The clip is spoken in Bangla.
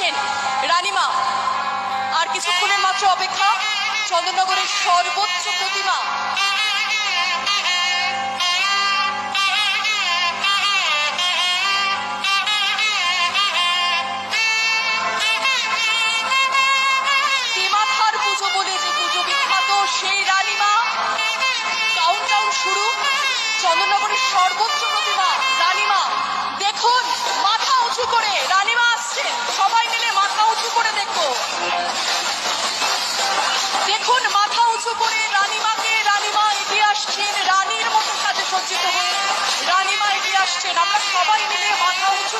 আসছেন রানীমা। আর কিছুক্ষণের মাত্র অপেক্ষা, চন্দননগরের সর্বোচ্চ প্রতিমা মাথার পুজো বলে যে পুজো বিখ্যাত, সেই রানীমা। কাউন্টডাউন শুরু। চন্দননগরের সর্বোচ্চ প্রতিমা রানীমা। দেখুন মাথা উঁচু করে রানীমা আসছেন, সবাই মিলে মাথা উঁচু করে দেখো। দেখুন মাথা উঁচু করে রানীমাকে, রানীমা এগিয়ে আসছেন রানীর মতো সাজে সজ্জিত হয়ে। রানীমা এগিয়ে আসছেন, আমরা সবাই মিলে মাথা উঁচু